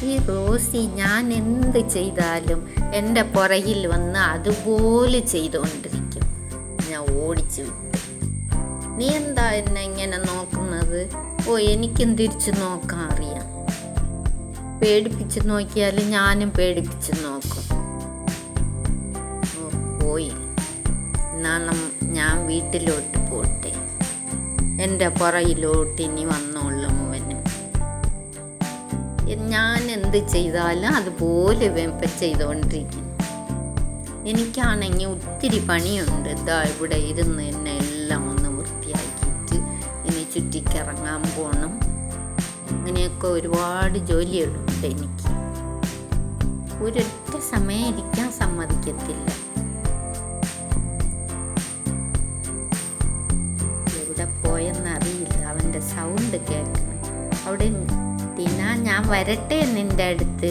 ഈ റോസി ഞാൻ എന്ത് ചെയ്താലും എൻ്റെ പുറകിൽ വന്ന് അതുപോലെ ചെയ്തുകൊണ്ടിരിക്കും. ഞാൻ ഓടിച്ചു വിട്ടു. നീ എന്താ എന്നെ ഇങ്ങനെ നോക്കുന്നത്? എനിക്കും തിരിച്ചു നോക്കാൻ അറിയാം. പേടിപ്പിച്ച് നോക്കിയാൽ ഞാനും പേടിപ്പിച്ച് നോക്കും. പോയി. എന്നാ ഞാൻ വീട്ടിലോട്ട് പോട്ടെ. എൻ്റെ പുറകിലോട്ട് ഇനി വന്നോളും അവനും. ഞാൻ എന്ത് ചെയ്താലും അതുപോലെ ഇപ്പം ചെയ്തുകൊണ്ടിരിക്കും. എനിക്കാണെങ്കിൽ ഒത്തിരി പണിയുണ്ട്. ഇതാ ഇവിടെ ഇരുന്ന് എന്നെ എല്ലാം ഒന്ന് വൃത്തിയാക്കിയിട്ട് ഇനി ചുറ്റിക്കിറങ്ങാൻ പോകണം. അങ്ങനെയൊക്കെ ഒരുപാട് ജോലികളുണ്ട് എനിക്ക്. ഒരൊറ്റ സമയം ഇരിക്കാൻ സമ്മതിക്കത്തില്ല. എവിടെ പോയെന്നറിയില്ല. അവൻ്റെ സൗണ്ട് കേൾക്കണം. അവിടെ ടീന, ഞാൻ വരട്ടെ നിൻ്റെ അടുത്ത്?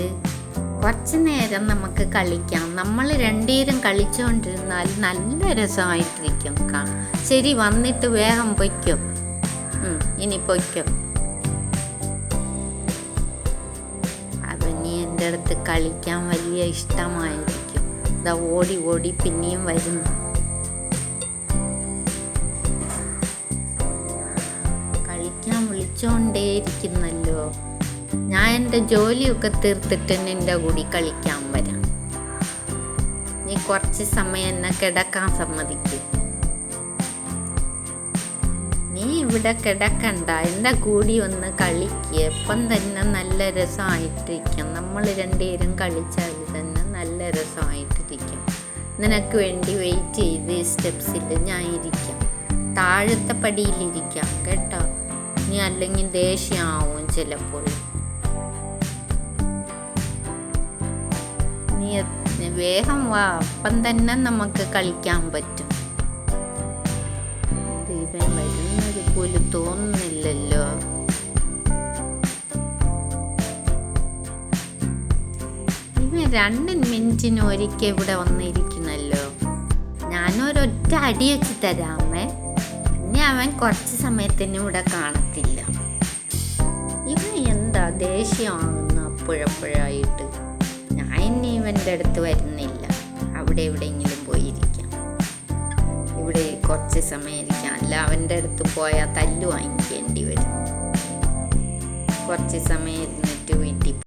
കുറച്ച് നേരം നമുക്ക് കളിക്കാം. നമ്മൾ രണ്ടുപേരും കളിച്ചുകൊണ്ടിരുന്നാൽ നല്ല രസമായിട്ടിരിക്കും. ശരി, വന്നിട്ട് വേഗം പൊയ്ക്കോ. ഇനി പൊയ്ക്കോ. അവന് എൻ്റെ അടുത്ത് കളിക്കാൻ വലിയ ഇഷ്ടമായിരിക്കും. ഇതാ ഓടി ഓടി പിന്നെയും വരുന്നു. കളിക്കാൻ വിളിച്ചോണ്ടേയിരിക്കുന്നല്ലോ. ഞാൻ എൻ്റെ ജോലിയൊക്കെ തീർത്തിട്ട് നിൻ്റെ കൂടി കളിക്കാൻ വരാം. നീ കുറച്ച് സമയം എന്നെ കിടക്കാൻ സമ്മതിക്കും. നീ ഇവിടെ കിടക്കണ്ട, എൻ്റെ കൂടി ഒന്ന് കളിക്കുക. എപ്പം തന്നെ നല്ല രസമായിട്ടിരിക്കും. നമ്മൾ രണ്ടുപേരും കളിച്ചാൽ തന്നെ നല്ല രസമായിട്ടിരിക്കും. നിനക്ക് വേണ്ടി വെയിറ്റ് ചെയ്ത് സ്റ്റെപ്സിൽ ഞാൻ ഇരിക്കാം. താഴത്തെ പടിയിലിരിക്കാം കേട്ടോ. നീ അല്ലെങ്കിൽ ദേഷ്യമാവും ചിലപ്പോൾ. നീ വേഗം വാ, അപ്പം തന്നെ നമുക്ക് കളിക്കാൻ പറ്റും. ഇവൻ വരുന്നത് പോലും തോന്നുന്നില്ലല്ലോ. ഇവൻ 2 മിനിറ്റിന് ഒരിക്കൽ ഇവിടെ വന്നിരിക്കുന്നല്ലോ. ഞാനൊരൊറ്റ അടി വെച്ച് തരാമേ. ഇനി അവൻ കുറച്ച് സമയത്തിന് ഇവിടെ കാണത്തില്ല. ഇവൻ എന്താ ദേഷ്യമാകുന്നു അപ്പോഴപ്പോഴായിട്ട്. ഞാൻ ഇനി ഇവൻ്റെ അടുത്ത് വരുന്നില്ല. അവിടെ എവിടെയെങ്കിലും പോയിരിക്കാം. ഇവിടെ കുറച്ച് സമയം ഇരിക്കാം. അല്ല, അവൻ്റെ അടുത്ത് പോയാൽ തല്ല് വാങ്ങിക്കേണ്ടി വരും. കുറച്ച് സമയം ഇരുന്നിട്ട്